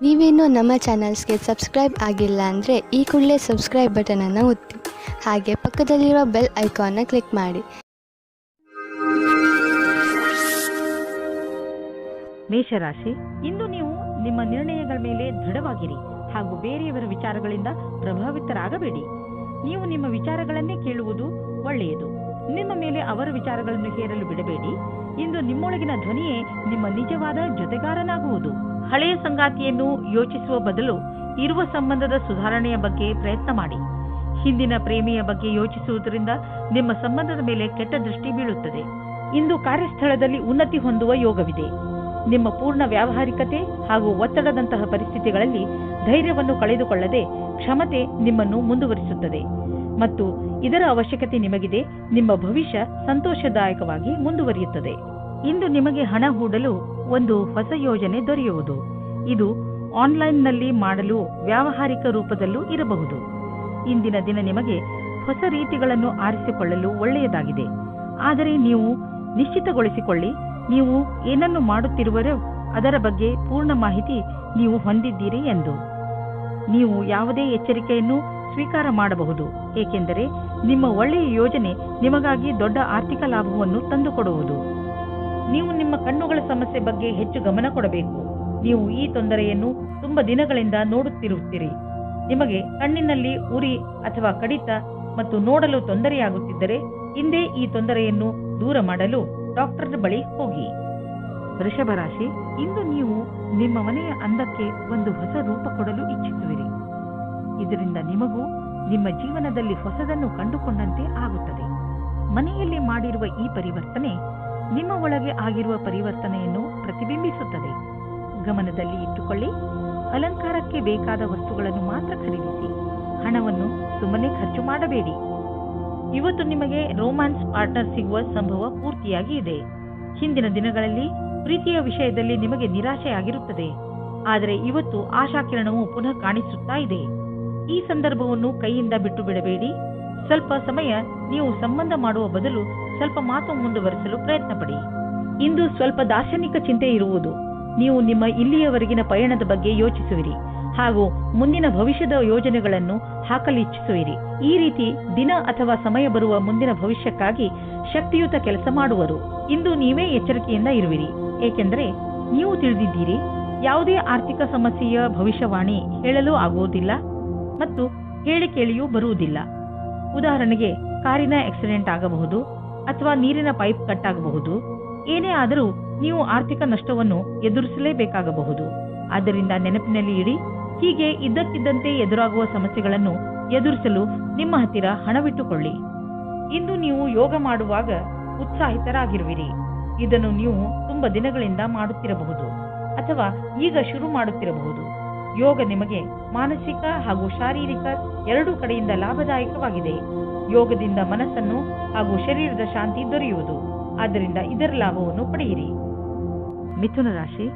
ನೀವೇನೂ ನಮ್ಮ ಚಾನಲ್ಸ್ಗೆ ಸಬ್ಸ್ಕ್ರೈಬ್ ಆಗಿಲ್ಲ ಅಂದರೆ ಈ ಕೂಡಲೇ ಸಬ್ಸ್ಕ್ರೈಬ್ ಬಟನನ್ನು ಒತ್ತಿ ಹಾಗೆ ಪಕ್ಕದಲ್ಲಿರುವ ಬೆಲ್ ಐಕಾನ್ನ ಕ್ಲಿಕ್ ಮಾಡಿ. ಮೇಷರಾಶಿ, ಇಂದು ನೀವು ನಿಮ್ಮ ನಿರ್ಣಯಗಳ ಮೇಲೆ ದೃಢವಾಗಿರಿ ಹಾಗೂ ಬೇರೆಯವರ ವಿಚಾರಗಳಿಂದ ಪ್ರಭಾವಿತರಾಗಬೇಡಿ. ನೀವು ನಿಮ್ಮ ವಿಚಾರಗಳನ್ನೇ ಕೇಳುವುದು ಒಳ್ಳೆಯದು. ನಿಮ್ಮ ಮೇಲೆ ಅವರ ವಿಚಾರಗಳನ್ನು ಹೇರಲು ಬಿಡಬೇಡಿ. ಇಂದು ನಿಮ್ಮೊಳಗಿನ ಧ್ವನಿಯೇ ನಿಮ್ಮ ನಿಜವಾದ ಜೊತೆಗಾರನಾಗುವುದು. ಹಳೆಯ ಸಂಗಾತಿಯನ್ನು ಯೋಚಿಸುವ ಬದಲು ಇರುವ ಸಂಬಂಧದ ಸುಧಾರಣೆಯ ಬಗ್ಗೆ ಪ್ರಯತ್ನ ಮಾಡಿ. ಹಿಂದಿನ ಪ್ರೇಮಿಯ ಬಗ್ಗೆ ಯೋಚಿಸುವುದರಿಂದ ನಿಮ್ಮ ಸಂಬಂಧದ ಮೇಲೆ ಕೆಟ್ಟ ದೃಷ್ಟಿ ಬೀಳುತ್ತದೆ. ಇಂದು ಕಾರ್ಯಸ್ಥಳದಲ್ಲಿ ಉನ್ನತಿ ಹೊಂದುವ ಯೋಗವಿದೆ. ನಿಮ್ಮ ಪೂರ್ಣ ವ್ಯಾವಹಾರಿಕತೆ ಹಾಗೂ ಒತ್ತಡದಂತಹ ಪರಿಸ್ಥಿತಿಗಳಲ್ಲಿ ಧೈರ್ಯವನ್ನು ಕಳೆದುಕೊಳ್ಳದೆ ಕ್ಷಮತೆ ನಿಮ್ಮನ್ನು ಮುಂದುವರಿಸುತ್ತದೆ ಮತ್ತು ಇದರ ಅವಶ್ಯಕತೆ ನಿಮಗಿದೆ. ನಿಮ್ಮ ಭವಿಷ್ಯ ಸಂತೋಷದಾಯಕವಾಗಿ ಮುಂದುವರಿಯುತ್ತದೆ. ಇಂದು ನಿಮಗೆ ಹಣ ಹೂಡಲು ಒಂದು ಹೊಸ ಯೋಜನೆ ದೊರೆಯುವುದು. ಇದು ಆನ್ಲೈನ್ನಲ್ಲಿ ಮಾಡಲು ವ್ಯಾವಹಾರಿಕ ರೂಪದಲ್ಲೂ ಇರಬಹುದು. ಇಂದಿನ ದಿನ ನಿಮಗೆ ಹೊಸ ರೀತಿಗಳನ್ನು ಆರಿಸಿಕೊಳ್ಳಲು ಒಳ್ಳೆಯದಾಗಿದೆ. ಆದರೆ ನೀವು ನಿಶ್ಚಿತಗೊಳಿಸಿಕೊಳ್ಳಿ, ನೀವು ಏನನ್ನು ಮಾಡುತ್ತಿರುವರೋ ಅದರ ಬಗ್ಗೆ ಪೂರ್ಣ ಮಾಹಿತಿ ನೀವು ಹೊಂದಿದ್ದೀರಿ ಎಂದು. ನೀವು ಯಾವುದೇ ಎಚ್ಚರಿಕೆಯನ್ನು ಸ್ವೀಕಾರ ಮಾಡಬಹುದು, ಏಕೆಂದರೆ ನಿಮ್ಮ ಒಳ್ಳೆಯ ಯೋಜನೆ ನಿಮಗಾಗಿ ದೊಡ್ಡ ಆರ್ಥಿಕ ಲಾಭವನ್ನು ತಂದುಕೊಡುವುದು. ನೀವು ನಿಮ್ಮ ಕಣ್ಣುಗಳ ಸಮಸ್ಯೆ ಬಗ್ಗೆ ಹೆಚ್ಚು ಗಮನ ಕೊಡಬೇಕು. ನೀವು ಈ ತೊಂದರೆಯನ್ನು ತುಂಬಾ ದಿನಗಳಿಂದ ನೋಡುತ್ತಿರುತ್ತೀರಿ. ನಿಮಗೆ ಕಣ್ಣಿನಲ್ಲಿ ಉರಿ ಅಥವಾ ಕಡಿತ ಮತ್ತು ನೋಡಲು ತೊಂದರೆಯಾಗುತ್ತಿದ್ದರೆ ಹಿಂದೆ ಈ ತೊಂದರೆಯನ್ನು ದೂರ ಮಾಡಲು ಡಾಕ್ಟರ್ ಬಳಿ ಹೋಗಿ. ವೃಷಭ ರಾಶಿ, ಇಂದು ನೀವು ನಿಮ್ಮ ಮನೆಯ ಅಂದಕ್ಕೆ ಒಂದು ಹೊಸ ರೂಪ ಕೊಡಲು ಇಚ್ಛಿಸುವಿರಿ. ಇದರಿಂದ ನಿಮಗೂ ನಿಮ್ಮ ಜೀವನದಲ್ಲಿ ಹೊಸದನ್ನು ಕಂಡುಕೊಂಡಂತೆ ಆಗುತ್ತದೆ. ಮನೆಯಲ್ಲಿ ಮಾಡಿರುವ ಈ ಪರಿವರ್ತನೆ ನಿಮ್ಮ ಒಳಗೆ ಆಗಿರುವ ಪರಿವರ್ತನೆಯನ್ನು ಪ್ರತಿಬಿಂಬಿಸುತ್ತದೆ. ಗಮನದಲ್ಲಿ ಇಟ್ಟುಕೊಳ್ಳಿ, ಅಲಂಕಾರಕ್ಕೆ ಬೇಕಾದ ವಸ್ತುಗಳನ್ನು ಮಾತ್ರ ಖರೀದಿಸಿ. ಹಣವನ್ನು ಸುಮ್ಮನೆ ಖರ್ಚು ಮಾಡಬೇಡಿ. ಇವತ್ತು ನಿಮಗೆ ರೋಮ್ಯಾನ್ಸ್ ಪಾರ್ಟ್ನರ್ ಸಿಗುವ ಸಂಭವ ಪೂರ್ತಿಯಾಗಿ ಇದೆ. ಹಿಂದಿನ ದಿನಗಳಲ್ಲಿ ಪ್ರೀತಿಯ ವಿಷಯದಲ್ಲಿ ನಿಮಗೆ ನಿರಾಶೆಯಾಗಿರುತ್ತದೆ, ಆದರೆ ಇವತ್ತು ಆಶಾಕಿರಣವು ಪುನಃ ಕಾಣಿಸುತ್ತಾ ಇದೆ. ಈ ಸಂದರ್ಭವನ್ನು ಕೈಯಿಂದ ಬಿಟ್ಟು ಬಿಡಬೇಡಿ. ಸ್ವಲ್ಪ ಸಮಯ ನೀವು ಸಂಬಂಧ ಮಾಡುವ ಬದಲು ಸ್ವಲ್ಪ ಮಾತು ಮುಂದುವರಿಸಲು ಪ್ರಯತ್ನ ಪಡಿ. ಇಂದು ಸ್ವಲ್ಪ ದಾರ್ಶನಿಕ ಚಿಂತೆ ಇರುವುದು. ನೀವು ನಿಮ್ಮ ಇಲ್ಲಿಯವರೆಗಿನ ಪಯಣದ ಬಗ್ಗೆ ಯೋಚಿಸುವಿರಿ ಹಾಗೂ ಮುಂದಿನ ಭವಿಷ್ಯದ ಯೋಜನೆಗಳನ್ನು ಹಾಕಲಿಚ್ಛಿಸುವಿರಿ. ಈ ರೀತಿ ದಿನ ಅಥವಾ ಸಮಯ ಬರುವ ಮುಂದಿನ ಭವಿಷ್ಯಕ್ಕಾಗಿ ಶಕ್ತಿಯುತ ಕೆಲಸ ಮಾಡುವರು. ಇಂದು ನೀವೇ ಎಚ್ಚರಿಕೆಯಿಂದ ಇರುವಿರಿ, ಏಕೆಂದರೆ ನೀವು ತಿಳಿದಿದ್ದೀರಿ ಯಾವುದೇ ಆರ್ಥಿಕ ಸಮಸ್ಯೆಯ ಭವಿಷ್ಯವಾಣಿ ಹೇಳಲು ಆಗುವುದಿಲ್ಲ ಮತ್ತು ಹೇಳಿ ಕೇಳಿಯೂ ಬರುವುದಿಲ್ಲ. ಉದಾಹರಣೆಗೆ, ಕಾರಿನ ಆಕ್ಸಿಡೆಂಟ್ ಆಗಬಹುದು ಅಥವಾ ನೀರಿನ ಪೈಪ್ ಕಟ್ ಆಗಬಹುದು. ಏನೇ ಆದರೂ ನೀವು ಆರ್ಥಿಕ ನಷ್ಟವನ್ನು ಎದುರಿಸಲೇಬೇಕಾಗಬಹುದು. ಆದ್ದರಿಂದ ನೆನಪಿನಲ್ಲಿ ಇಡಿ, ಹೀಗೆ ಇದ್ದಕ್ಕಿದ್ದಂತೆ ಎದುರಾಗುವ ಸಮಸ್ಯೆಗಳನ್ನು ಎದುರಿಸಲು ನಿಮ್ಮ ಹತ್ತಿರ ಹಣವಿಟ್ಟುಕೊಳ್ಳಿ. ಇಂದು ನೀವು ಯೋಗ ಮಾಡುವಾಗ ಉತ್ಸಾಹಿತರಾಗಿರುವಿರಿ. ಇದನ್ನು ನೀವು ತುಂಬಾ ದಿನಗಳಿಂದ ಮಾಡುತ್ತಿರಬಹುದು ಅಥವಾ ಈಗ ಶುರು ಮಾಡುತ್ತಿರಬಹುದು. ಯೋಗ ನಿಮಗೆ ಮಾನಸಿಕ ಹಾಗೂ ಶಾರೀರಿಕ ಎರಡೂ ಕಡೆಯಿಂದ ಲಾಭದಾಯಕವಾಗಿದೆ. ಯೋಗದಿಂದ ಮನಸ್ಸನ್ನು ಹಾಗೂ ಶರೀರದ ಶಾಂತಿ ದೊರೆಯುವುದು. ಆದ್ದರಿಂದ ಇದರ ಲಾಭವನ್ನು ಪಡೆಯಿರಿ. ಮಿಥುನ ರಾಶಿ,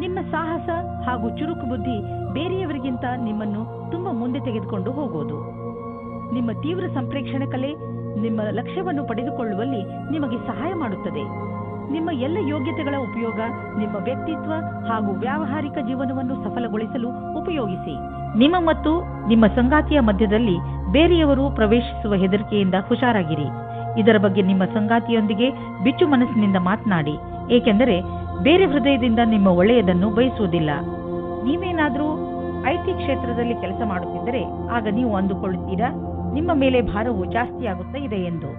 ನಿಮ್ಮ ಸಾಹಸ ಹಾಗೂ ಚುರುಕು ಬುದ್ಧಿ ಬೇರೆಯವರಿಗಿಂತ ನಿಮ್ಮನ್ನು ತುಂಬಾ ಮುಂದೆ ತೆಗೆದುಕೊಂಡು ಹೋಗುವುದು. ನಿಮ್ಮ ತೀವ್ರ ಸಂಪ್ರೇಕ್ಷಣೆ ಕಲೆ ನಿಮ್ಮ ಲಕ್ಷ್ಯವನ್ನು ಪಡೆದುಕೊಳ್ಳುವಲ್ಲಿ ನಿಮಗೆ ಸಹಾಯ ಮಾಡುತ್ತದೆ. ನಿಮ್ಮ ಎಲ್ಲ ಯೋಗ್ಯತೆಗಳ ಉಪಯೋಗ ನಿಮ್ಮ ವ್ಯಕ್ತಿತ್ವ ಹಾಗೂ ವ್ಯಾವಹಾರಿಕ ಜೀವನವನ್ನು ಸಫಲಗೊಳಿಸಲು ಉಪಯೋಗಿಸಿ. ನಿಮ್ಮ ಮತ್ತು ನಿಮ್ಮ ಸಂಗಾತಿಯ ಮಧ್ಯದಲ್ಲಿ ಬೇರೆಯವರು ಪ್ರವೇಶಿಸುವ ಹೆದರಿಕೆಯಿಂದ ಹುಷಾರಾಗಿರಿ. ಇದರ ಬಗ್ಗೆ ನಿಮ್ಮ ಸಂಗಾತಿಯೊಂದಿಗೆ ಬಿಚ್ಚು ಮನಸ್ಸಿನಿಂದ ಮಾತನಾಡಿ, ಏಕೆಂದರೆ ಬೇರೆ ಹೃದಯದಿಂದ ನಿಮ್ಮ ಒಳ್ಳೆಯದನ್ನು ಬಯಸುವುದಿಲ್ಲ. ನೀವೇನಾದರೂ ಐಟಿ ಕ್ಷೇತ್ರದಲ್ಲಿ ಕೆಲಸ ಮಾಡುತ್ತಿದ್ದರೆ ಆಗ ನೀವು ಅಂದುಕೊಳ್ಳುತ್ತೀರಾ ನಿಮ್ಮ ಮೇಲೆ ಭಾರವು ಜಾಸ್ತಿಯಾಗುತ್ತಾ ಇದೆ ಎಂದು.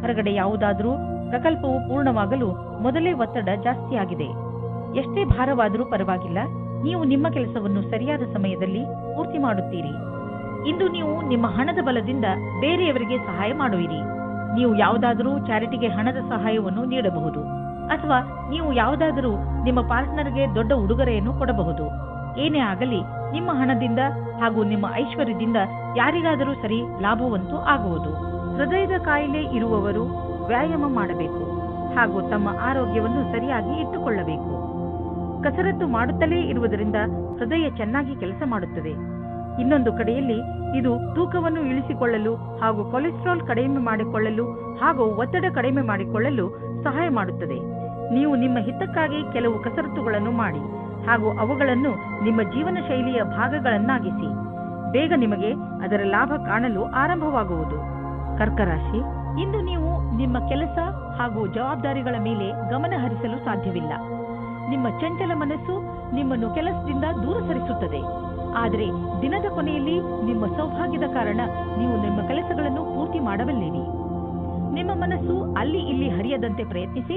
ಹೊರಗಡೆ ಯಾವುದಾದರೂ ಪ್ರಕಲ್ಪವು ಪೂರ್ಣವಾಗಲು ಮೊದಲೇ ಒತ್ತಡ ಜಾಸ್ತಿಯಾಗಿದೆ. ಎಷ್ಟೇ ಭಾರವಾದರೂ ಪರವಾಗಿಲ್ಲ, ನೀವು ನಿಮ್ಮ ಕೆಲಸವನ್ನು ಸರಿಯಾದ ಸಮಯದಲ್ಲಿ ಪೂರ್ತಿ ಮಾಡುತ್ತೀರಿ. ಇಂದು ನೀವು ನಿಮ್ಮ ಹಣದ ಬಲದಿಂದ ಬೇರೆಯವರಿಗೆ ಸಹಾಯ ಮಾಡುವಿರಿ. ನೀವು ಯಾವುದಾದರೂ ಚಾರಿಟಿಗೆ ಹಣದ ಸಹಾಯವನ್ನು ನೀಡಬಹುದು ಅಥವಾ ನೀವು ಯಾವುದಾದರೂ ನಿಮ್ಮ ಪಾರ್ಟ್ನರ್ಗೆ ದೊಡ್ಡ ಉಡುಗೊರೆಯನ್ನು ಕೊಡಬಹುದು. ಏನೇ ಆಗಲಿ, ನಿಮ್ಮ ಹಣದಿಂದ ಹಾಗೂ ನಿಮ್ಮ ಐಶ್ವರ್ಯದಿಂದ ಯಾರಿಗಾದರೂ ಸರಿ ಲಾಭವಂತೂ ಆಗುವುದು. ಹೃದಯದ ಕಾಯಿಲೆ ಇರುವವರು ವ್ಯಾಯಾಮ ಮಾಡಬೇಕು ಹಾಗೂ ತಮ್ಮ ಆರೋಗ್ಯವನ್ನು ಸರಿಯಾಗಿ ಇಟ್ಟುಕೊಳ್ಳಬೇಕು. ಕಸರತ್ತು ಮಾಡುತ್ತಲೇ ಇರುವುದರಿಂದ ಹೃದಯ ಚೆನ್ನಾಗಿ ಕೆಲಸ ಮಾಡುತ್ತದೆ. ಇನ್ನೊಂದು ಕಡೆಯಲ್ಲಿ ಇದು ತೂಕವನ್ನು ಇಳಿಸಿಕೊಳ್ಳಲು ಹಾಗೂ ಕೊಲೆಸ್ಟ್ರಾಲ್ ಕಡಿಮೆ ಮಾಡಿಕೊಳ್ಳಲು ಹಾಗೂ ಒತ್ತಡ ಕಡಿಮೆ ಮಾಡಿಕೊಳ್ಳಲು ಸಹಾಯ ಮಾಡುತ್ತದೆ. ನೀವು ನಿಮ್ಮ ಹಿತಕ್ಕಾಗಿ ಕೆಲವು ಕಸರತ್ತುಗಳನ್ನು ಮಾಡಿ ಹಾಗೂ ಅವುಗಳನ್ನು ನಿಮ್ಮ ಜೀವನ ಶೈಲಿಯ ಭಾಗಗಳನ್ನಾಗಿಸಿ. ಬೇಗ ನಿಮಗೆ ಅದರ ಲಾಭ ಕಾಣಲು ಆರಂಭವಾಗುವುದು. ಕರ್ಕ ರಾಶಿ, ಇಂದು ನೀವು ನಿಮ್ಮ ಕೆಲಸ ಹಾಗೂ ಜವಾಬ್ದಾರಿಗಳ ಮೇಲೆ ಗಮನ ಹರಿಸಲು ಸಾಧ್ಯವಿಲ್ಲ. ನಿಮ್ಮ ಚಂಚಲ ಮನಸ್ಸು ನಿಮ್ಮನ್ನು ಕೆಲಸದಿಂದ ದೂರ ಸರಿಸುತ್ತದೆ. ಆದರೆ ದಿನದ ಕೊನೆಯಲ್ಲಿ ನಿಮ್ಮ ಸೌಭಾಗ್ಯದ ಕಾರಣ ನೀವು ನಿಮ್ಮ ಕೆಲಸಗಳನ್ನು ಪೂರ್ತಿ ಮಾಡಬಲ್ಲಿರಿ. ನಿಮ್ಮ ಮನಸ್ಸು ಅಲ್ಲಿ ಇಲ್ಲಿ ಹರಿಯದಂತೆ ಪ್ರಯತ್ನಿಸಿ.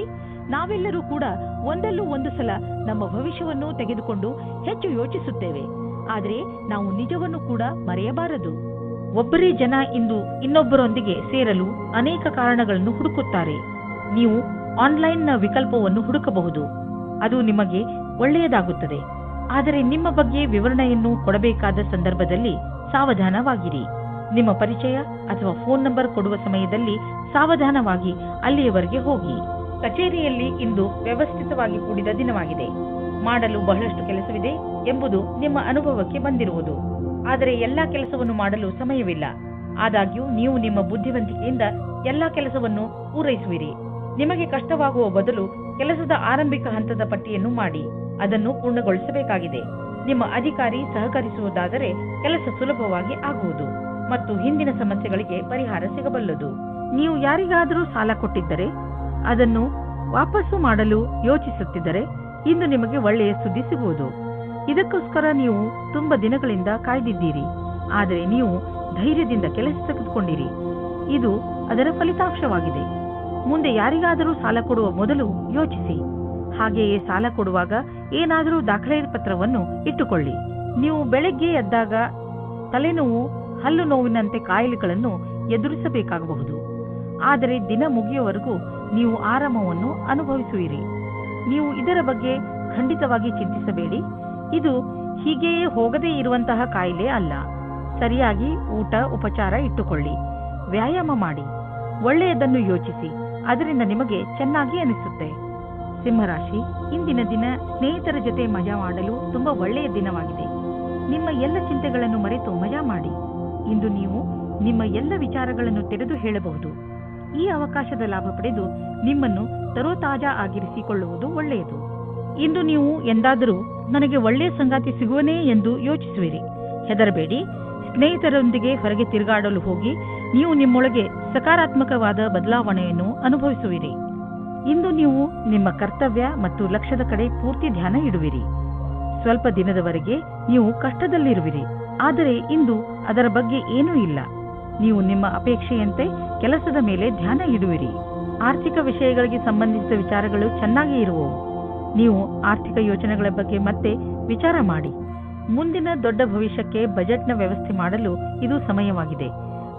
ನಾವೆಲ್ಲರೂ ಕೂಡ ಒಂದಲ್ಲೂ ಒಂದು ಸಲ ನಮ್ಮ ಭವಿಷ್ಯವನ್ನು ತೆಗೆದುಕೊಂಡು ಹೆಚ್ಚು ಯೋಚಿಸುತ್ತೇವೆ. ಆದರೆ ನಾವು ನಿಜವನ್ನು ಕೂಡ ಮರೆಯಬಾರದು. ಒಬ್ಬರೇ ಜನ ಇಂದು ಇನ್ನೊಬ್ಬರೊಂದಿಗೆ ಸೇರಲು ಅನೇಕ ಕಾರಣಗಳನ್ನು ಹುಡುಕುತ್ತಾರೆ. ನೀವು ಆನ್ಲೈನ್ನ ವಿಕಲ್ಪವನ್ನು ಹುಡುಕಬಹುದು. ಅದು ನಿಮಗೆ ಒಳ್ಳೆಯದಾಗುತ್ತದೆ. ಆದರೆ ನಿಮ್ಮ ಬಗ್ಗೆ ವಿವರಣೆಯನ್ನು ಕೊಡಬೇಕಾದ ಸಂದರ್ಭದಲ್ಲಿ ಸಾವಧಾನವಾಗಿರಿ. ನಿಮ್ಮ ಪರಿಚಯ ಅಥವಾ ಫೋನ್ ನಂಬರ್ ಕೊಡುವ ಸಮಯದಲ್ಲಿ ಸಾವಧಾನವಾಗಿ ಅಲ್ಲಿಯವರೆಗೆ ಹೋಗಿ. ಕಚೇರಿಯಲ್ಲಿ ಇಂದು ವ್ಯವಸ್ಥಿತವಾಗಿ ಕೂಡಿದ ದಿನವಾಗಿದೆ. ಮಾಡಲು ಬಹಳಷ್ಟು ಕೆಲಸವಿದೆ ಎಂಬುದು ನಿಮ್ಮ ಅನುಭವಕ್ಕೆ ಬಂದಿರುವುದು. ಆದರೆ ಎಲ್ಲಾ ಕೆಲಸವನ್ನು ಮಾಡಲು ಸಮಯವಿಲ್ಲ. ಆದಾಗ್ಯೂ ನೀವು ನಿಮ್ಮ ಬುದ್ಧಿವಂತಿಕೆಯಿಂದ ಎಲ್ಲಾ ಕೆಲಸವನ್ನು ಪೂರೈಸುವಿರಿ. ನಿಮಗೆ ಕಷ್ಟವಾಗುವ ಬದಲು ಕೆಲಸದ ಆರಂಭಿಕ ಹಂತದ ಪಟ್ಟಿಯನ್ನು ಮಾಡಿ ಅದನ್ನು ಪೂರ್ಣಗೊಳಿಸಬೇಕಾಗಿದೆ. ನಿಮ್ಮ ಅಧಿಕಾರಿ ಸಹಕರಿಸುವುದಾದರೆ ಕೆಲಸ ಸುಲಭವಾಗಿ ಆಗುವುದು ಮತ್ತು ಹಿಂದಿನ ಸಮಸ್ಯೆಗಳಿಗೆ ಪರಿಹಾರ ಸಿಗಬಲ್ಲದು. ನೀವು ಯಾರಿಗಾದರೂ ಸಾಲ ಕೊಟ್ಟಿದ್ದರೆ ಅದನ್ನು ವಾಪಸ್ಸು ಮಾಡಲು ಯೋಚಿಸುತ್ತಿದ್ದರೆ ಇಂದು ನಿಮಗೆ ಒಳ್ಳೆಯ ಸುದ್ದಿ ಸಿಗುವುದು. ಇದಕ್ಕೋಸ್ಕರ ನೀವು ತುಂಬಾ ದಿನಗಳಿಂದ ಕಾಯ್ದಿದ್ದೀರಿ. ಆದರೆ ನೀವು ಧೈರ್ಯದಿಂದ ಕೆಲಸ ತೆಗೆದುಕೊಂಡಿರಿ. ಇದು ಅದರ ಫಲಿತಾಂಶವಾಗಿದೆ. ಮುಂದೆ ಯಾರಿಗಾದರೂ ಸಾಲ ಕೊಡುವ ಮೊದಲು ಯೋಚಿಸಿ. ಹಾಗೆಯೇ ಸಾಲ ಕೊಡುವಾಗ ಏನಾದರೂ ದಾಖಲೆ ಪತ್ರವನ್ನು ಇಟ್ಟುಕೊಳ್ಳಿ. ನೀವು ಬೆಳಗ್ಗೆ ಎದ್ದಾಗ ತಲೆನೋವು, ಹಲ್ಲು ನೋವಿನಂತೆ ಕಾಯಿಲೆಗಳನ್ನು ಎದುರಿಸಬೇಕಾಗಬಹುದು. ಆದರೆ ದಿನ ಮುಗಿಯುವವರೆಗೂ ನೀವು ಆರಾಮವನ್ನು ಅನುಭವಿಸುವಿರಿ. ನೀವು ಇದರ ಬಗ್ಗೆ ಖಂಡಿತವಾಗಿ ಚಿಂತಿಸಬೇಡಿ. ಇದು ಹೀಗೆಯೇ ಹೋಗದೇ ಇರುವಂತಹ ಕಾಯಿಲೆ ಅಲ್ಲ. ಸರಿಯಾಗಿ ಊಟ ಉಪಚಾರ ಇಟ್ಟುಕೊಳ್ಳಿ. ವ್ಯಾಯಾಮ ಮಾಡಿ. ಒಳ್ಳೆಯದನ್ನು ಯೋಚಿಸಿ. ಅದರಿಂದ ನಿಮಗೆ ಚೆನ್ನಾಗಿ ಅನಿಸುತ್ತೆ. ಸಿಂಹರಾಶಿ, ಇಂದಿನ ದಿನ ಸ್ನೇಹಿತರ ಜೊತೆ ಮಜಾ ಮಾಡಲು ತುಂಬಾ ಒಳ್ಳೆಯ ದಿನವಾಗಿದೆ. ನಿಮ್ಮ ಎಲ್ಲ ಚಿಂತೆಗಳನ್ನು ಮರೆತು ಮಜಾ ಮಾಡಿ. ಇಂದು ನೀವು ನಿಮ್ಮ ಎಲ್ಲ ವಿಚಾರಗಳನ್ನು ತೆರೆದು ಹೇಳಬಹುದು. ಈ ಅವಕಾಶದ ಲಾಭ ಪಡೆದು ನಿಮ್ಮನ್ನು ತರೋತಾಜಾ ಆಗಿರಿಸಿಕೊಳ್ಳುವುದು ಒಳ್ಳೆಯದು. ಇಂದು ನೀವು ಎಂದಾದರೂ ನನಗೆ ಒಳ್ಳೆಯ ಸಂಗಾತಿ ಸಿಗುವನೇ ಎಂದು ಯೋಚಿಸುವಿರಿ. ಹೆದರಬೇಡಿ. ಸ್ನೇಹಿತರೊಂದಿಗೆ ಹೊರಗೆ ತಿರುಗಾಡಲು ಹೋಗಿ ನೀವು ನಿಮ್ಮೊಳಗೆ ಸಕಾರಾತ್ಮಕವಾದ ಬದಲಾವಣೆಯನ್ನು ಅನುಭವಿಸುವಿರಿ. ಇಂದು ನೀವು ನಿಮ್ಮ ಕರ್ತವ್ಯ ಮತ್ತು ಲಕ್ಷ್ಯದ ಕಡೆ ಪೂರ್ತಿ ಧ್ಯಾನ ಇಡುವಿರಿ. ಸ್ವಲ್ಪ ದಿನದವರೆಗೆ ನೀವು ಕಷ್ಟದಲ್ಲಿರುವಿರಿ. ಆದರೆ ಇಂದು ಅದರ ಬಗ್ಗೆ ಏನೂ ಇಲ್ಲ. ನೀವು ನಿಮ್ಮ ಅಪೇಕ್ಷೆಯಂತೆ ಕೆಲಸದ ಮೇಲೆ ಧ್ಯಾನ ಇಡುವಿರಿ. ಆರ್ಥಿಕ ವಿಷಯಗಳಿಗೆ ಸಂಬಂಧಿಸಿದ ವಿಚಾರಗಳು ಚೆನ್ನಾಗಿ ಇರುವವು. ನೀವು ಆರ್ಥಿಕ ಯೋಜನೆಗಳ ಬಗ್ಗೆ ಮತ್ತೆ ವಿಚಾರ ಮಾಡಿ. ಮುಂದಿನ ದೊಡ್ಡ ಭವಿಷ್ಯಕ್ಕೆ ಬಜೆಟ್ನ ವ್ಯವಸ್ಥೆ ಮಾಡಲು ಇದು ಸಮಯವಾಗಿದೆ.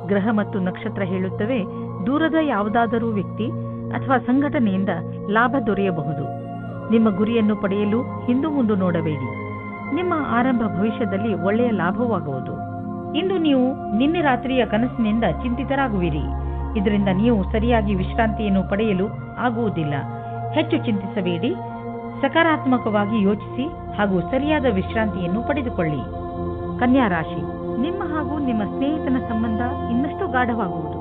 ಗ್ರಹ ಮತ್ತು ನಕ್ಷತ್ರ ಹೇಳುತ್ತವೆ, ದೂರದ ಯಾವುದಾದರೂ ವ್ಯಕ್ತಿ ಅಥವಾ ಸಂಘಟನೆಯಿಂದ ಲಾಭ ದೊರೆಯಬಹುದು. ನಿಮ್ಮ ಗುರಿಯನ್ನು ಪಡೆಯಲು ಹಿಂದು ಮುಂದು ನೋಡಬೇಡಿ. ನಿಮ್ಮ ಆರಂಭ ಭವಿಷ್ಯದಲ್ಲಿ ಒಳ್ಳೆಯ ಲಾಭವಾಗುವುದು. ಇಂದು ನೀವು ನಿನ್ನೆ ರಾತ್ರಿಯ ಕನಸಿನಿಂದ ಚಿಂತಿತರಾಗುವಿರಿ. ಇದರಿಂದ ನೀವು ಸರಿಯಾಗಿ ವಿಶ್ರಾಂತಿಯನ್ನು ಪಡೆಯಲು ಆಗುವುದಿಲ್ಲ. ಹೆಚ್ಚು ಚಿಂತಿಸಬೇಡಿ. ಸಕಾರಾತ್ಮಕವಾಗಿ ಯೋಚಿಸಿ ಹಾಗೂ ಸರಿಯಾದ ವಿಶ್ರಾಂತಿಯನ್ನು ಪಡೆದುಕೊಳ್ಳಿ. ಕನ್ಯಾ ರಾಶಿ, ನಿಮ್ಮ ಹಾಗೂ ನಿಮ್ಮ ಸ್ನೇಹಿತನ ಸಂಬಂಧ ಇನ್ನಷ್ಟು ಗಾಢವಾಗುವುದು.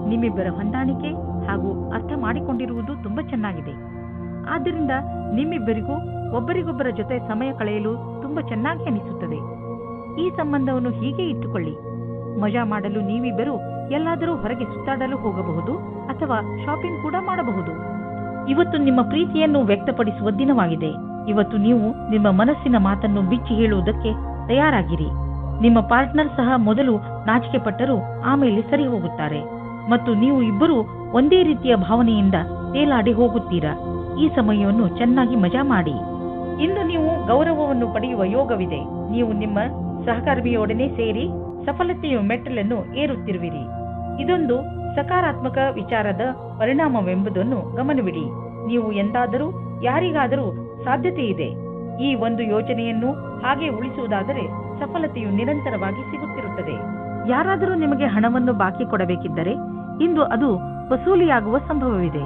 ನಿಮ್ಮಿಬ್ಬರ ಹೊಂದಾಣಿಕೆ ಹಾಗೂ ಅರ್ಥ ಮಾಡಿಕೊಂಡಿರುವುದು ತುಂಬಾ ಚೆನ್ನಾಗಿದೆ. ಆದ್ದರಿಂದ ನಿಮ್ಮಿಬ್ಬರಿಗೂ ಒಬ್ಬರಿಗೊಬ್ಬರ ಜೊತೆ ಸಮಯ ಕಳೆಯಲು ತುಂಬಾ ಚೆನ್ನಾಗಿ ಅನಿಸುತ್ತದೆ. ಈ ಸಂಬಂಧವನ್ನು ಹೀಗೆ ಇಟ್ಟುಕೊಳ್ಳಿ. ಮಜಾ ಮಾಡಲು ನೀವಿಬ್ಬರು ಎಲ್ಲಾದರೂ ಹೊರಗೆ ಸುತ್ತಾಡಲು ಹೋಗಬಹುದು ಅಥವಾ ಶಾಪಿಂಗ್ ಕೂಡ ಮಾಡಬಹುದು. ಇವತ್ತು ನಿಮ್ಮ ಪ್ರೀತಿಯನ್ನು ವ್ಯಕ್ತಪಡಿಸುವ ದಿನವಾಗಿದೆ. ಇವತ್ತು ನೀವು ನಿಮ್ಮ ಮನಸ್ಸಿನ ಮಾತನ್ನು ಬಿಚ್ಚಿ ಹೇಳುವುದಕ್ಕೆ ತಯಾರಾಗಿರಿ. ನಿಮ್ಮ ಪಾರ್ಟ್ನರ್ ಸಹ ಮೊದಲು ನಾಚಿಕೆ ಪಟ್ಟರೂ ಆಮೇಲೆ ಸರಿ ಹೋಗುತ್ತಾರೆ ಮತ್ತು ನೀವು ಇಬ್ಬರು ಒಂದೇ ರೀತಿಯ ಭಾವನೆಯಿಂದ ತೇಲಾಡಿ ಹೋಗುತ್ತೀರಾ. ಈ ಸಮಯವನ್ನು ಚೆನ್ನಾಗಿ ಮಜಾ ಮಾಡಿ. ಇಂದು ನೀವು ಗೌರವವನ್ನು ಪಡೆಯುವ ಯೋಗವಿದೆ. ನೀವು ನಿಮ್ಮ ಸಹಕರ್ಮಿಯೊಡನೆ ಸೇರಿ ಸಫಲತೆಯ ಮೆಟ್ಟಲನ್ನು ಏರುತ್ತಿರುವಿರಿ. ಇದೊಂದು ಸಕಾರಾತ್ಮಕ ವಿಚಾರದ ಪರಿಣಾಮವೆಂಬುದನ್ನು ಗಮನವಿಡಿ. ನೀವು ಎಂದಾದರೂ ಯಾರಿಗಾದರೂ ಸಾಧ್ಯತೆ ಇದೆ. ಈ ಒಂದು ಯೋಜನೆಯನ್ನು ಹಾಗೆ ಉಳಿಸುವುದಾದರೆ ಸಫಲತೆಯು ನಿರಂತರವಾಗಿ ಸಿಗುತ್ತಿರುತ್ತದೆ. ಯಾರಾದರೂ ನಿಮಗೆ ಹಣವನ್ನು ಬಾಕಿ ಕೊಡಬೇಕಿದ್ದರೆ ಇಂದು ಅದು ವಸೂಲಿಯಾಗುವ ಸಂಭವವಿದೆ.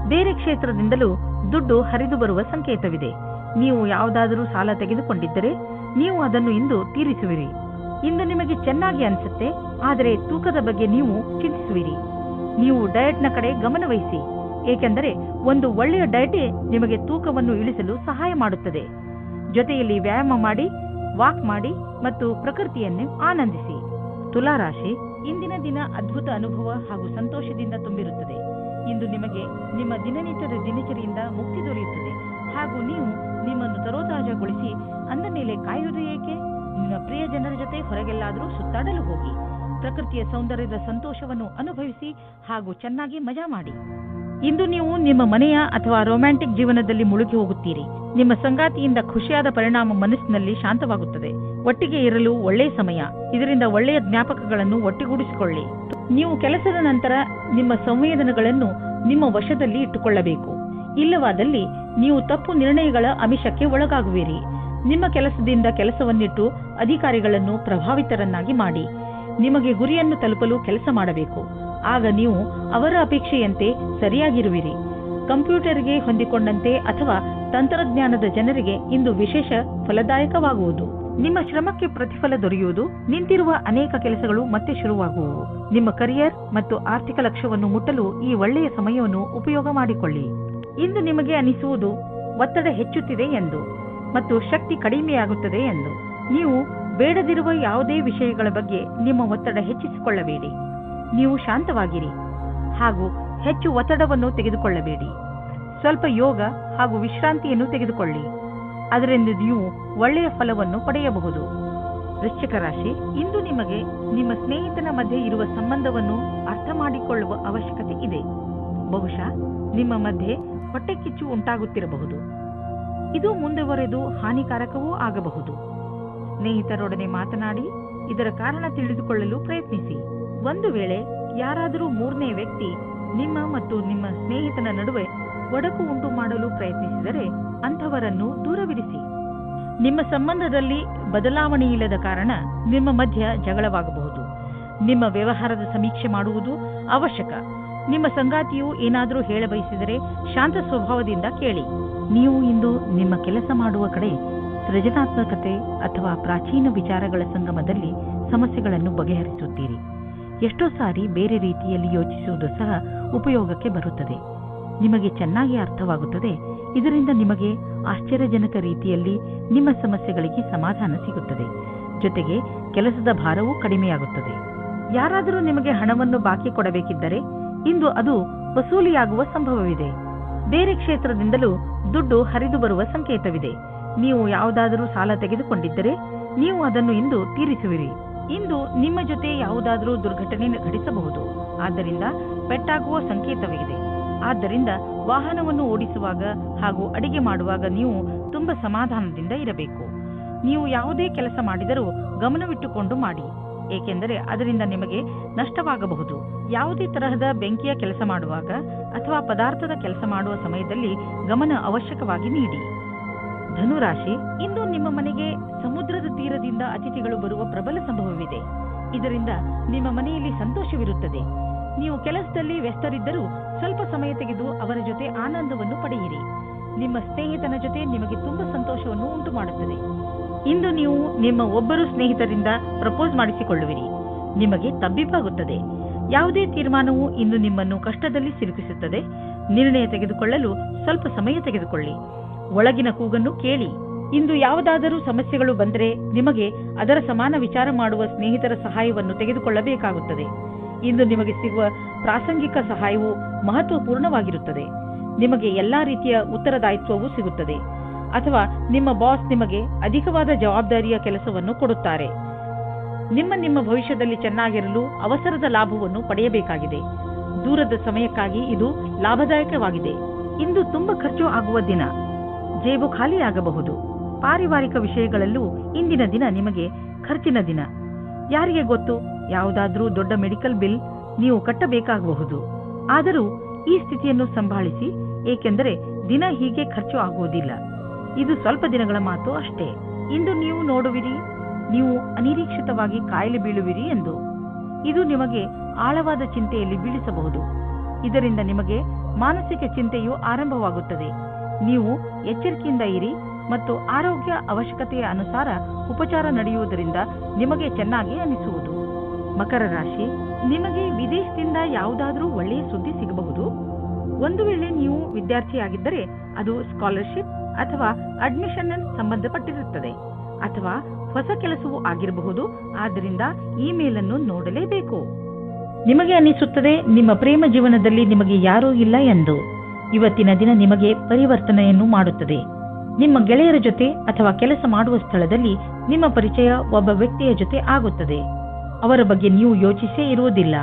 ಬೇರೆ ಕ್ಷೇತ್ರದಿಂದಲೂ ದುಡ್ಡು ಹರಿದು ಬರುವ ಸಂಕೇತವಿದೆ. ನೀವು ಯಾವುದಾದರೂ ಸಾಲ ತೆಗೆದುಕೊಂಡಿದ್ದರೆ ನೀವು ಅದನ್ನು ಇಂದು ತೀರಿಸುವಿರಿ. ಇಂದು ನಿಮಗೆ ಚೆನ್ನಾಗಿ ಅನಿಸುತ್ತೆ, ಆದರೆ ತೂಕದ ಬಗ್ಗೆ ನೀವು ಚಿಂತಿಸುವಿರಿ. ನೀವು ಡಯಟ್ನ ಕಡೆ ಗಮನವಹಿಸಿ, ಏಕೆಂದರೆ ಒಂದು ಒಳ್ಳೆಯ ಡಯಟೇ ನಿಮಗೆ ತೂಕವನ್ನು ಇಳಿಸಲು ಸಹಾಯ ಮಾಡುತ್ತದೆ. ಜೊತೆಯಲ್ಲಿ ವ್ಯಾಯಾಮ ಮಾಡಿ, ವಾಕ್ ಮಾಡಿ ಮತ್ತು ಪ್ರಕೃತಿಯನ್ನು ಆನಂದಿಸಿ. ತುಲಾರಾಶಿ, ಇಂದಿನ ದಿನ ಅದ್ಭುತ ಅನುಭವ ಹಾಗೂ ಸಂತೋಷದಿಂದ ತುಂಬಿರುತ್ತದೆ. ಇಂದು ನಿಮಗೆ ನಿಮ್ಮ ದಿನನಿತ್ಯದ ದಿನಚರಿಯಿಂದ ಮುಕ್ತಿ ದೊರೆಯುತ್ತದೆ ಹಾಗೂ ನೀವು ನಿಮ್ಮನ್ನು ತರೋತಾಜಾಗೊಳಿಸಿ ಅಂದ ಮೇಲೆ ಕಾಯುವುದು ಏಕೆ? ನಿಮ್ಮ ಪ್ರಿಯ ಜನರ ಜೊತೆ ಹೊರಗೆಲ್ಲಾದರೂ ಸುತ್ತಾಡಲು ಹೋಗಿ. ಪ್ರಕೃತಿಯ ಸೌಂದರ್ಯದ ಸಂತೋಷವನ್ನು ಅನುಭವಿಸಿ ಹಾಗೂ ಚೆನ್ನಾಗಿ ಮಜಾ ಮಾಡಿ. ಇಂದು ನೀವು ನಿಮ್ಮ ಮನೆಯ ಅಥವಾ ರೊಮ್ಯಾಂಟಿಕ್ ಜೀವನದಲ್ಲಿ ಮುಳುಗಿ ಹೋಗುತ್ತೀರಿ. ನಿಮ್ಮ ಸಂಗಾತಿಯಿಂದ ಖುಷಿಯಾದ ಪರಿಣಾಮ ಮನಸ್ಸಿನಲ್ಲಿ ಶಾಂತವಾಗುತ್ತದೆ. ಒಟ್ಟಿಗೆ ಇರಲು ಒಳ್ಳೆಯ ಸಮಯ. ಇದರಿಂದ ಒಳ್ಳೆಯ ಜ್ಞಾಪಕಗಳನ್ನು ಒಟ್ಟಿಗೂಡಿಸಿಕೊಳ್ಳಿ. ನೀವು ಕೆಲಸದ ನಂತರ ನಿಮ್ಮ ಸಂವೇದನೆಗಳನ್ನು ನಿಮ್ಮ ವಶದಲ್ಲಿ ಇಟ್ಟುಕೊಳ್ಳಬೇಕು. ಇಲ್ಲವಾದಲ್ಲಿ ನೀವು ತಪ್ಪು ನಿರ್ಣಯಗಳ ಆಮಿಷಕ್ಕೆ ಒಳಗಾಗುವಿರಿ. ನಿಮ್ಮ ಕೆಲಸದಿಂದ ಕೆಲಸವನ್ನಿಟ್ಟು ಅಧಿಕಾರಿಗಳನ್ನು ಪ್ರಭಾವಿತರನ್ನಾಗಿ ಮಾಡಿ. ನಿಮಗೆ ಗುರಿಯನ್ನು ತಲುಪಲು ಕೆಲಸ ಮಾಡಬೇಕು. ಆಗ ನೀವು ಅವರ ಅಪೇಕ್ಷೆಯಂತೆ ಸರಿಯಾಗಿರುವಿರಿ. ಕಂಪ್ಯೂಟರ್ಗೆ ಹೊಂದಿಕೊಂಡಂತೆ ಅಥವಾ ತಂತ್ರಜ್ಞಾನದ ಜನರಿಗೆ ಇಂದು ವಿಶೇಷ ಫಲದಾಯಕವಾಗುವುದು. ನಿಮ್ಮ ಶ್ರಮಕ್ಕೆ ಪ್ರತಿಫಲ ದೊರೆಯುವುದು. ನಿಂತಿರುವ ಅನೇಕ ಕೆಲಸಗಳು ಮತ್ತೆ ಶುರುವಾಗುವುದು. ನಿಮ್ಮ ಕರಿಯರ್ ಮತ್ತು ಆರ್ಥಿಕ ಲಕ್ಷ್ಯವನ್ನು ಮುಟ್ಟಲು ಈ ಒಳ್ಳೆಯ ಸಮಯವನ್ನು ಉಪಯೋಗ ಮಾಡಿಕೊಳ್ಳಿ. ಇಂದು ನಿಮಗೆ ಅನಿಸುವುದು ಒತ್ತಡ ಹೆಚ್ಚುತ್ತಿದೆ ಎಂದು ಮತ್ತು ಶಕ್ತಿ ಕಡಿಮೆಯಾಗುತ್ತದೆ ಎಂದು. ನೀವು ಬೇಡದಿರುವ ಯಾವುದೇ ವಿಷಯಗಳ ಬಗ್ಗೆ ನಿಮ್ಮ ಒತ್ತಡ ಹೆಚ್ಚಿಸಿಕೊಳ್ಳಬೇಡಿ. ನೀವು ಶಾಂತವಾಗಿರಿ ಹಾಗೂ ಹೆಚ್ಚು ಒತ್ತಡವನ್ನು ತೆಗೆದುಕೊಳ್ಳಬೇಡಿ. ಸ್ವಲ್ಪ ಯೋಗ ಹಾಗೂ ವಿಶ್ರಾಂತಿಯನ್ನು ತೆಗೆದುಕೊಳ್ಳಿ. ಅದರಿಂದ ನೀವು ಒಳ್ಳೆಯ ಫಲವನ್ನು ಪಡೆಯಬಹುದು. ವೃಶ್ಚಿಕ ರಾಶಿ, ಇಂದು ನಿಮಗೆ ನಿಮ್ಮ ಸ್ನೇಹಿತನ ಮಧ್ಯೆ ಇರುವ ಸಂಬಂಧವನ್ನು ಅರ್ಥ ಮಾಡಿಕೊಳ್ಳುವ ಅವಶ್ಯಕತೆ ಇದೆ. ಬಹುಶಃ ನಿಮ್ಮ ಮಧ್ಯೆ ಹೊಟ್ಟೆಕಿಚ್ಚು ಉಂಟಾಗುತ್ತಿರಬಹುದು. ಇದು ಮುಂದುವರೆದು ಹಾನಿಕಾರಕವೂ ಆಗಬಹುದು. ಸ್ನೇಹಿತರೊಡನೆ ಮಾತನಾಡಿ ಇದರ ಕಾರಣ ತಿಳಿದುಕೊಳ್ಳಲು ಪ್ರಯತ್ನಿಸಿ. ಒಂದು ವೇಳೆ ಯಾರಾದರೂ ಮೂರನೇ ವ್ಯಕ್ತಿ ನಿಮ್ಮ ಮತ್ತು ನಿಮ್ಮ ಸ್ನೇಹಿತನ ನಡುವೆ ಒಡಕು ಉಂಟು ಮಾಡಲು ಪ್ರಯತ್ನಿಸಿದರೆ ಅಂಥವರನ್ನು ದೂರವಿರಿಸಿ. ನಿಮ್ಮ ಸಂಬಂಧದಲ್ಲಿ ಬದಲಾವಣೆಯಿಲ್ಲದ ಕಾರಣ ನಿಮ್ಮ ಮಧ್ಯ ಜಗಳವಾಗಬಹುದು. ನಿಮ್ಮ ವ್ಯವಹಾರದ ಸಮೀಕ್ಷೆ ಮಾಡುವುದು ಅವಶ್ಯಕ. ನಿಮ್ಮ ಸಂಗಾತಿಯು ಏನಾದರೂ ಹೇಳಬಯಸಿದರೆ ಶಾಂತ ಸ್ವಭಾವದಿಂದ ಕೇಳಿ. ನೀವು ಇಂದು ನಿಮ್ಮ ಕೆಲಸ ಮಾಡುವ ಕಡೆ ಸೃಜನಾತ್ಮಕತೆ ಅಥವಾ ಪ್ರಾಚೀನ ವಿಚಾರಗಳ ಸಂಗಮದಲ್ಲಿ ಸಮಸ್ಯೆಗಳನ್ನು ಬಗೆಹರಿಸುತ್ತೀರಿ. ಎಷ್ಟೋ ಸಾರಿ ಬೇರೆ ರೀತಿಯಲ್ಲಿ ಯೋಚಿಸುವುದು ಸಹ ಉಪಯೋಗಕ್ಕೆ ಬರುತ್ತದೆ. ನಿಮಗೆ ಚೆನ್ನಾಗಿ ಅರ್ಥವಾಗುತ್ತದೆ. ಇದರಿಂದ ನಿಮಗೆ ಆಶ್ಚರ್ಯಜನಕ ರೀತಿಯಲ್ಲಿ ನಿಮ್ಮ ಸಮಸ್ಯೆಗಳಿಗೆ ಸಮಾಧಾನ ಸಿಗುತ್ತದೆ. ಜೊತೆಗೆ ಕೆಲಸದ ಭಾರವೂ ಕಡಿಮೆಯಾಗುತ್ತದೆ. ಯಾರಾದರೂ ನಿಮಗೆ ಹಣವನ್ನು ಬಾಕಿ ಕೊಡಬೇಕಿದ್ದರೆ ಇಂದು ಅದು ವಸೂಲಿಯಾಗುವ ಸಂಭವವಿದೆ. ಬೇರೆ ಕ್ಷೇತ್ರದಿಂದಲೂ ದುಡ್ಡು ಹರಿದು ಬರುವ ಸಂಕೇತವಿದೆ. ನೀವು ಯಾವುದಾದರೂ ಸಾಲ ತೆಗೆದುಕೊಂಡಿದ್ದರೆ ನೀವು ಅದನ್ನು ಇಂದು ತೀರಿಸುವಿರಿ. ಇಂದು ನಿಮ್ಮ ಜೊತೆ ಯಾವುದಾದರೂ ದುರ್ಘಟನೆ ಘಟಿಸಬಹುದು. ಆದ್ದರಿಂದ ಪೆಟ್ಟಾಗುವ ಸಂಕೇತವಿದೆ. ಆದ್ದರಿಂದ ವಾಹನವನ್ನು ಓಡಿಸುವಾಗ ಹಾಗೂ ಅಡಿಗೆ ಮಾಡುವಾಗ ನೀವು ತುಂಬಾ ಸಮಾಧಾನದಿಂದ ಇರಬೇಕು. ನೀವು ಯಾವುದೇ ಕೆಲಸ ಮಾಡಿದರೂ ಗಮನವಿಟ್ಟುಕೊಂಡು ಮಾಡಿ, ಏಕೆಂದರೆ ಅದರಿಂದ ನಿಮಗೆ ನಷ್ಟವಾಗಬಹುದು. ಯಾವುದೇ ತರಹದ ಬೆಂಕಿಯ ಕೆಲಸ ಮಾಡುವಾಗ ಅಥವಾ ಪದಾರ್ಥದ ಕೆಲಸ ಮಾಡುವ ಸಮಯದಲ್ಲಿ ಗಮನ ಅವಶ್ಯಕವಾಗಿ ನೀಡಿ. ಧನುರಾಶಿ, ಇಂದು ನಿಮ್ಮ ಮನೆಗೆ ಸಮುದ್ರದ ತೀರದಿಂದ ಅತಿಥಿಗಳು ಬರುವ ಪ್ರಬಲ ಸಂಭವವಿದೆ. ಇದರಿಂದ ನಿಮ್ಮ ಮನೆಯಲ್ಲಿ ಸಂತೋಷವಿರುತ್ತದೆ. ನೀವು ಕೆಲಸದಲ್ಲಿ ವ್ಯಸ್ತರಿದ್ದರೂ ಸ್ವಲ್ಪ ಸಮಯ ತೆಗೆದು ಅವರ ಜೊತೆ ಆನಂದವನ್ನು ಪಡೆಯಿರಿ. ನಿಮ್ಮ ಸ್ನೇಹಿತನ ಜೊತೆ ನಿಮಗೆ ತುಂಬಾ ಸಂತೋಷವನ್ನು ಉಂಟು ಮಾಡುತ್ತದೆ. ಇಂದು ನೀವು ನಿಮ್ಮ ಒಬ್ಬರು ಸ್ನೇಹಿತರಿಂದ ಪ್ರಪೋಸ್ ಮಾಡಿಸಿಕೊಳ್ಳುವಿರಿ. ನಿಮಗೆ ತಬ್ಬಿಬ್ಬಾಗುತ್ತದೆ. ಯಾವುದೇ ತೀರ್ಮಾನವು ಇಂದು ನಿಮ್ಮನ್ನು ಕಷ್ಟದಲ್ಲಿ ಸಿಲುಕಿಸುತ್ತದೆ. ನಿರ್ಣಯ ತೆಗೆದುಕೊಳ್ಳಲು ಸ್ವಲ್ಪ ಸಮಯ ತೆಗೆದುಕೊಳ್ಳಿ. ಒಳಗಿನ ಕೂಗನ್ನು ಕೇಳಿ. ಇಂದು ಯಾವುದಾದರೂ ಸಮಸ್ಯೆಗಳು ಬಂದರೆ ನಿಮಗೆ ಅದರ ಸಮಾನ ವಿಚಾರ ಮಾಡುವ ಸ್ನೇಹಿತರ ಸಹಾಯವನ್ನು ತೆಗೆದುಕೊಳ್ಳಬೇಕಾಗುತ್ತದೆ. ಇಂದು ನಿಮಗೆ ಸಿಗುವ ಪ್ರಾಸಂಗಿಕ ಸಹಾಯವು ಮಹತ್ವಪೂರ್ಣವಾಗಿರುತ್ತದೆ. ನಿಮಗೆ ಎಲ್ಲಾ ರೀತಿಯ ಉತ್ತರದಾಯಿತ್ವವೂ ಸಿಗುತ್ತದೆ. ಅಥವಾ ನಿಮ್ಮ ಬಾಸ್ ನಿಮಗೆ ಅಧಿಕವಾದ ಜವಾಬ್ದಾರಿಯ ಕೆಲಸವನ್ನು ಕೊಡುತ್ತಾರೆ. ನಿಮ್ಮ ಭವಿಷ್ಯದಲ್ಲಿ ಚೆನ್ನಾಗಿರಲು ಅವಸರದ ಲಾಭವನ್ನು ಪಡೆಯಬೇಕಾಗಿದೆ. ದೂರದ ಸಮಯಕ್ಕಾಗಿ ಇದು ಲಾಭದಾಯಕವಾಗಿದೆ. ಇಂದು ತುಂಬಾ ಖರ್ಚು ಆಗುವ ದಿನ. ಜೇಬು ಖಾಲಿಯಾಗಬಹುದು. ಪಾರಿವಾರಿಕ ವಿಷಯಗಳಲ್ಲೂ ಇಂದಿನ ದಿನ ನಿಮಗೆ ಖರ್ಚಿನ ದಿನ. ಯಾರಿಗೆ ಗೊತ್ತು, ಯಾವುದಾದ್ರೂ ದೊಡ್ಡ ಮೆಡಿಕಲ್ ಬಿಲ್ ನೀವು ಕಟ್ಟಬೇಕಾಗಬಹುದು. ಆದರೂ ಈ ಸ್ಥಿತಿಯನ್ನು ಸಂಭಾಳಿಸಿ, ಏಕೆಂದರೆ ದಿನ ಹೀಗೆ ಖರ್ಚು ಆಗುವುದಿಲ್ಲ. ಇದು ಸ್ವಲ್ಪ ದಿನಗಳ ಮಾತು ಅಷ್ಟೇ. ಇಂದು ನೀವು ನೋಡುವಿರಿ, ನೀವು ಅನಿರೀಕ್ಷಿತವಾಗಿ ಕಾಯಿಲೆ ಬೀಳುವಿರಿ ಎಂದು. ಇದು ನಿಮಗೆ ಆಳವಾದ ಚಿಂತೆಯಲ್ಲಿ ಬೀಳಿಸಬಹುದು. ಇದರಿಂದ ನಿಮಗೆ ಮಾನಸಿಕ ಚಿಂತೆಯು ಆರಂಭವಾಗುತ್ತದೆ. ನೀವು ಎಚ್ಚರಿಕೆಯಿಂದ ಇರಿ ಮತ್ತು ಆರೋಗ್ಯ ಅವಶ್ಯಕತೆಯ ಅನುಸಾರ ಉಪಚಾರ ನಡೆಯುವುದರಿಂದ ನಿಮಗೆ ಚೆನ್ನಾಗಿ ಅನಿಸುವುದು. ಮಕರ ರಾಶಿ, ನಿಮಗೆ ವಿದೇಶದಿಂದ ಯಾವುದಾದರೂ ಒಳ್ಳೆಯ ಸುದ್ದಿ ಸಿಗಬಹುದು. ಒಂದು ವೇಳೆ ನೀವು ವಿದ್ಯಾರ್ಥಿಯಾಗಿದ್ದರೆ ಅದು ಸ್ಕಾಲರ್ಶಿಪ್ ಅಥವಾ ಅಡ್ಮಿಷನ್ ಸಂಬಂಧಪಟ್ಟಿರುತ್ತದೆ ಅಥವಾ ಹೊಸ ಕೆಲಸವೂ ಆಗಿರಬಹುದು. ಆದ್ದರಿಂದ ಇಮೇಲ್ ಅನ್ನು ನೋಡಲೇಬೇಕು. ನಿಮಗೆ ಅನಿಸುತ್ತದೆ ನಿಮ್ಮ ಪ್ರೇಮ ಜೀವನದಲ್ಲಿ ನಿಮಗೆ ಯಾರೂ ಇಲ್ಲ ಎಂದು. ಇವತ್ತಿನ ದಿನ ನಿಮಗೆ ಪರಿವರ್ತನೆಯನ್ನು ಮಾಡುತ್ತದೆ. ನಿಮ್ಮ ಗೆಳೆಯರ ಜೊತೆ ಅಥವಾ ಕೆಲಸ ಮಾಡುವ ಸ್ಥಳದಲ್ಲಿ ನಿಮ್ಮ ಪರಿಚಯ ಒಬ್ಬ ವ್ಯಕ್ತಿಯ ಜೊತೆ ಆಗುತ್ತದೆ. ಅವರ ಬಗ್ಗೆ ನೀವು ಯೋಚಿಸೇ ಇರುವುದಿಲ್ಲ.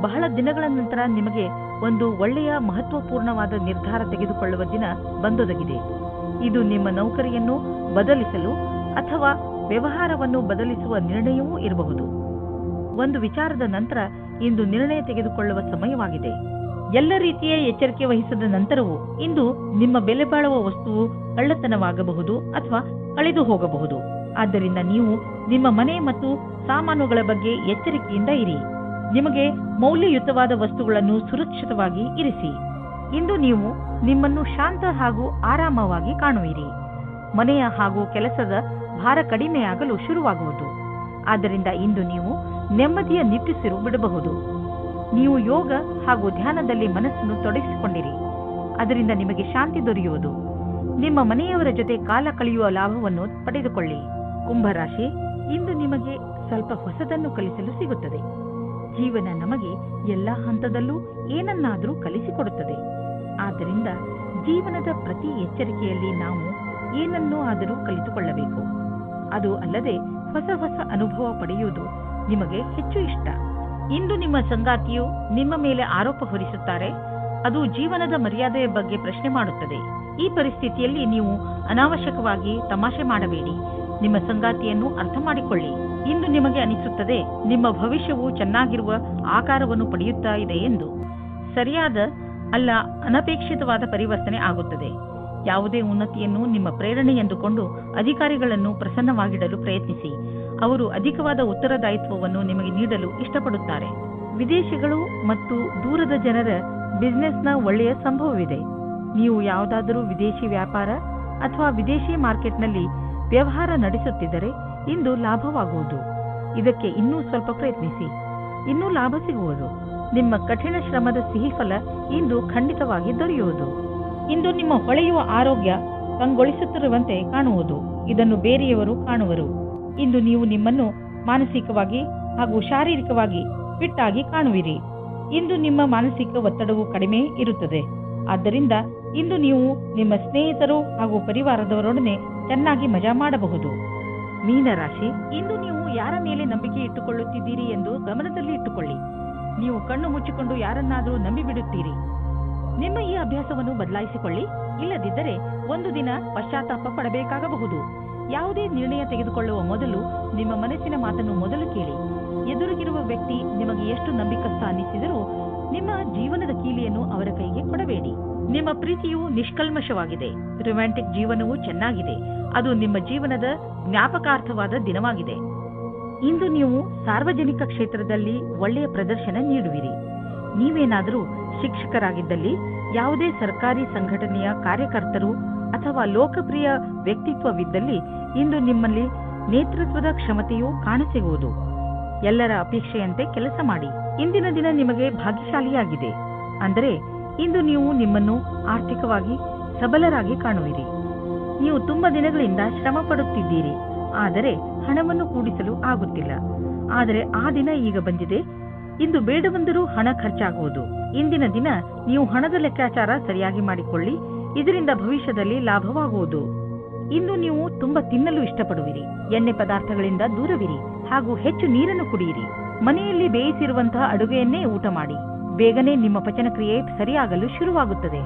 ಬಹಳ ದಿನಗಳ ನಂತರ ನಿಮಗೆ ಒಂದು ಒಳ್ಳೆಯ ಮಹತ್ವಪೂರ್ಣವಾದ ನಿರ್ಧಾರ ತೆಗೆದುಕೊಳ್ಳುವ ದಿನ ಬಂದೊದಗಿದೆ. ಇದು ನಿಮ್ಮ ನೌಕರಿಯನ್ನು ಬದಲಿಸಲು ಅಥವಾ ವ್ಯವಹಾರವನ್ನು ಬದಲಿಸುವ ನಿರ್ಣಯವೂ ಇರಬಹುದು. ಒಂದು ವಿಚಾರದ ನಂತರ ಇಂದು ನಿರ್ಣಯ ತೆಗೆದುಕೊಳ್ಳುವ ಸಮಯವಾಗಿದೆ. ಎಲ್ಲ ರೀತಿಯ ಎಚ್ಚರಿಕೆ ವಹಿಸಿದ ನಂತರವೂ ಇಂದು ನಿಮ್ಮ ಬೆಲೆ ಬಾಳುವ ವಸ್ತುವು ಕಳ್ಳತನವಾಗಬಹುದು ಅಥವಾ ಕಳೆದು ಹೋಗಬಹುದು. ಆದ್ದರಿಂದ ನೀವು ನಿಮ್ಮ ಮನೆ ಮತ್ತು ಸಾಮಾನುಗಳ ಬಗ್ಗೆ ಎಚ್ಚರಿಕೆಯಿಂದ ಇರಿ. ನಿಮಗೆ ಮೌಲ್ಯಯುತವಾದ ವಸ್ತುಗಳನ್ನು ಸುರಕ್ಷಿತವಾಗಿ ಇರಿಸಿ. ಇಂದು ನೀವು ನಿಮ್ಮನ್ನು ಶಾಂತ ಹಾಗೂ ಆರಾಮವಾಗಿ ಕಾಣುವಿರಿ. ಮನೆಯ ಹಾಗೂ ಕೆಲಸದ ಭಾರ ಕಡಿಮೆಯಾಗಲು ಶುರುವಾಗುವುದು. ಆದ್ದರಿಂದ ಇಂದು ನೀವು ನೆಮ್ಮದಿಯ ನಿಟ್ಟುಸಿರು ಬಿಡಬಹುದು. ನೀವು ಯೋಗ ಹಾಗೂ ಧ್ಯಾನದಲ್ಲಿ ಮನಸ್ಸನ್ನು ತೊಡಗಿಸಿಕೊಂಡಿರಿ. ಅದರಿಂದ ನಿಮಗೆ ಶಾಂತಿ ದೊರೆಯುವುದು. ನಿಮ್ಮ ಮನೆಯವರ ಜೊತೆ ಕಾಲ ಕಳೆಯುವ ಲಾಭವನ್ನು ಪಡೆದುಕೊಳ್ಳಿ. ಕುಂಭರಾಶಿ, ಇಂದು ನಿಮಗೆ ಸ್ವಲ್ಪ ಹೊಸದನ್ನು ಕಲಿಸಲು ಸಿಗುತ್ತದೆ. ಜೀವನ ನಮಗೆ ಎಲ್ಲ ಹಂತದಲ್ಲೂ ಏನನ್ನಾದರೂ ಕಲಿಸಿಕೊಡುತ್ತದೆ. ಆದ್ದರಿಂದ ಜೀವನದ ಪ್ರತಿ ಎಚ್ಚರಿಕೆಯಲ್ಲಿ ನಾವು ಏನನ್ನೂ ಆದರೂ ಕಲಿತುಕೊಳ್ಳಬೇಕು. ಅದು ಅಲ್ಲದೆ ಹೊಸ ಹೊಸ ಅನುಭವ ಪಡೆಯುವುದು ನಿಮಗೆ ಹೆಚ್ಚು ಇಷ್ಟ. ಇಂದು ನಿಮ್ಮ ಸಂಗಾತಿಯು ನಿಮ್ಮ ಮೇಲೆ ಆರೋಪ ಹೊರಿಸುತ್ತಾರೆ. ಅದು ಜೀವನದ ಮರ್ಯಾದೆಯ ಬಗ್ಗೆ ಪ್ರಶ್ನೆ ಮಾಡುತ್ತದೆ. ಈ ಪರಿಸ್ಥಿತಿಯಲ್ಲಿ ನೀವು ಅನಾವಶ್ಯಕವಾಗಿ ತಮಾಷೆ ಮಾಡಬೇಡಿ. ನಿಮ್ಮ ಸಂಗಾತಿಯನ್ನು ಅರ್ಥ ಮಾಡಿಕೊಳ್ಳಿ. ಇಂದು ನಿಮಗೆ ಅನಿಸುತ್ತದೆ ನಿಮ್ಮ ಭವಿಷ್ಯವು ಚೆನ್ನಾಗಿರುವ ಆಕಾರವನ್ನು ಪಡೆಯುತ್ತಾ ಇದೆ ಎಂದು. ಸರಿಯಾದ ಅಲ್ಲ ಅನಪೇಕ್ಷಿತವಾದ ಪರಿವರ್ತನೆ ಆಗುತ್ತದೆ. ಯಾವುದೇ ಉನ್ನತಿಯನ್ನು ನಿಮ್ಮ ಪ್ರೇರಣೆ ಎಂದುಕೊಂಡು ಅಧಿಕಾರಿಗಳನ್ನು ಪ್ರಸನ್ನವಾಗಿಡಲು ಪ್ರಯತ್ನಿಸಿ. ಅವರು ಅಧಿಕವಾದ ಉತ್ತರದಾಯಿತ್ವವನ್ನು ನಿಮಗೆ ನೀಡಲು ಇಷ್ಟಪಡುತ್ತಾರೆ. ವಿದೇಶಿಗಳು ಮತ್ತು ದೂರದ ಜನರ ಬಿಸಿನೆಸ್ನ ಒಳ್ಳೆಯ ಸಂಭವವಿದೆ. ನೀವು ಯಾವುದಾದರೂ ವಿದೇಶಿ ವ್ಯಾಪಾರ ಅಥವಾ ವಿದೇಶಿ ಮಾರ್ಕೆಟ್ನಲ್ಲಿ ವ್ಯವಹಾರ ನಡೆಸುತ್ತಿದ್ದರೆ ಇಂದು ಲಾಭವಾಗುವುದು. ಇದಕ್ಕೆ ಇನ್ನೂ ಸ್ವಲ್ಪ ಪ್ರಯತ್ನಿಸಿ, ಇನ್ನೂ ಲಾಭ ಸಿಗುವುದು. ನಿಮ್ಮ ಕಠಿಣ ಶ್ರಮದ ಸಿಹಿ ಫಲ ಇಂದು ಖಂಡಿತವಾಗಿ ದೊರೆಯುವುದು. ಇಂದು ನಿಮ್ಮ ಹೊಳೆಯುವ ಆರೋಗ್ಯ ಕಂಗೊಳಿಸುತ್ತಿರುವಂತೆ ಕಾಣುವುದು. ಇದನ್ನು ಬೇರೆಯವರು ಕಾಣುವರು. ಇಂದು ನೀವು ನಿಮ್ಮನ್ನು ಮಾನಸಿಕವಾಗಿ ಹಾಗೂ ಶಾರೀರಿಕವಾಗಿ ಫಿಟ್ ಆಗಿ ಕಾಣುವಿರಿ. ಇಂದು ನಿಮ್ಮ ಮಾನಸಿಕ ಒತ್ತಡವು ಕಡಿಮೆ ಇರುತ್ತದೆ. ಆದ್ದರಿಂದ ಇಂದು ನೀವು ನಿಮ್ಮ ಸ್ನೇಹಿತರು ಹಾಗೂ ಪರಿವಾರದವರೊಡನೆ ಚೆನ್ನಾಗಿ ಮಜಾ ಮಾಡಬಹುದು. ಮೀನರಾಶಿ, ಇಂದು ನೀವು ಯಾರ ಮೇಲೆ ನಂಬಿಕೆ ಇಟ್ಟುಕೊಳ್ಳುತ್ತಿದ್ದೀರಿ ಎಂದು ಗಮನದಲ್ಲಿ ಇಟ್ಟುಕೊಳ್ಳಿ. ನೀವು ಕಣ್ಣು ಮುಚ್ಚಿಕೊಂಡು ಯಾರನ್ನಾದರೂ ನಂಬಿಬಿಡುತ್ತೀರಿ. ನಿಮ್ಮ ಈ ಅಭ್ಯಾಸವನ್ನು ಬದಲಾಯಿಸಿಕೊಳ್ಳಿ. ಇಲ್ಲದಿದ್ದರೆ ಒಂದು ದಿನ ಪಶ್ಚಾತ್ತಾಪ ಪಡಬೇಕಾಗಬಹುದು. ಯಾವುದೇ ನಿರ್ಣಯ ತೆಗೆದುಕೊಳ್ಳುವ ಮೊದಲು ನಿಮ್ಮ ಮನಸ್ಸಿನ ಮಾತನ್ನು ಮೊದಲು ಕೇಳಿ. ಎದುರಿಗಿರುವ ವ್ಯಕ್ತಿ ನಿಮಗೆ ಎಷ್ಟು ನಂಬಿಕಸ್ಥ ಅನ್ನಿಸಿದರೂ ನಿಮ್ಮ ಜೀವನದ ಕೀಲಿಯನ್ನು ಅವರ ಕೈಗೆ ಕೊಡಬೇಡಿ. ನಿಮ್ಮ ಪ್ರೀತಿಯು ನಿಷ್ಕಲ್ಮಶವಾಗಿದೆ. ರೊಮ್ಯಾಂಟಿಕ್ ಜೀವನವೂ ಚೆನ್ನಾಗಿದೆ. ಅದು ನಿಮ್ಮ ಜೀವನದ ಜ್ಞಾಪಕಾರ್ಥವಾದ ದಿನವಾಗಿದೆ. ಇಂದು ನೀವು ಸಾರ್ವಜನಿಕ ಕ್ಷೇತ್ರದಲ್ಲಿ ಒಳ್ಳೆಯ ಪ್ರದರ್ಶನ ನೀಡುವಿರಿ. ನೀವೇನಾದರೂ ಶಿಕ್ಷಕರಾಗಿದ್ದಲ್ಲಿ, ಯಾವುದೇ ಸರ್ಕಾರಿ ಸಂಘಟನೆಯ ಕಾರ್ಯಕರ್ತರು ಅಥವಾ ಲೋಕಪ್ರಿಯ ವ್ಯಕ್ತಿತ್ವವಿದ್ದಲ್ಲಿ ಇಂದು ನಿಮ್ಮಲ್ಲಿ ನೇತೃತ್ವದ ಕ್ಷಮತೆಯು ಕಾಣಸಿಗುವುದು. ಎಲ್ಲರ ಅಪೇಕ್ಷೆಯಂತೆ ಕೆಲಸ ಮಾಡಿ. ಇಂದಿನ ದಿನ ನಿಮಗೆ ಭಾಗ್ಯಶಾಲಿಯಾಗಿದೆ. ಅಂದರೆ ಇಂದು ನೀವು ನಿಮ್ಮನ್ನು ಆರ್ಥಿಕವಾಗಿ ಸಬಲರಾಗಿ ಕಾಣುವಿರಿ. ನೀವು ತುಂಬಾ ದಿನಗಳಿಂದ ಶ್ರಮ ಪಡುತ್ತಿದ್ದೀರಿ, ಆದರೆ ಹಣವನ್ನು ಕೂಡಿಸಲು ಆಗುತ್ತಿಲ್ಲ. ಆದರೆ ಆ ದಿನ ಈಗ ಬಂದಿದೆ. ಇಂದು ಬೇಡವೆಂದರೂ ಹಣ ಖರ್ಚಾಗುವುದು. ಇಂದಿನ ದಿನ ನೀವು ಹಣದ ಲೆಕ್ಕಾಚಾರ ಸರಿಯಾಗಿ ಮಾಡಿಕೊಳ್ಳಿ. ಇದರಿಂದ ಭವಿಷ್ಯದಲ್ಲಿ ಲಾಭವಾಗುವುದು. ಇಂದು ನೀವು ತುಂಬಾ ತಿನ್ನಲು ಇಷ್ಟಪಡುವಿರಿ. ಎಣ್ಣೆ ಪದಾರ್ಥಗಳಿಂದ ದೂರವಿರಿ ಹಾಗೂ ಹೆಚ್ಚು ನೀರನ್ನು ಕುಡಿಯಿರಿ. ಮನೆಯಲ್ಲಿ ಬೇಯಿಸಿರುವಂತಹ ಅಡುಗೆಯನ್ನೇ ಊಟ ಮಾಡಿ. ಬೇಗನೆ ನಿಮ್ಮ ಪಚನಕ್ರಿಯೆ ಸರಿಯಾಗಲು ಶುರುವಾಗುತ್ತದೆ.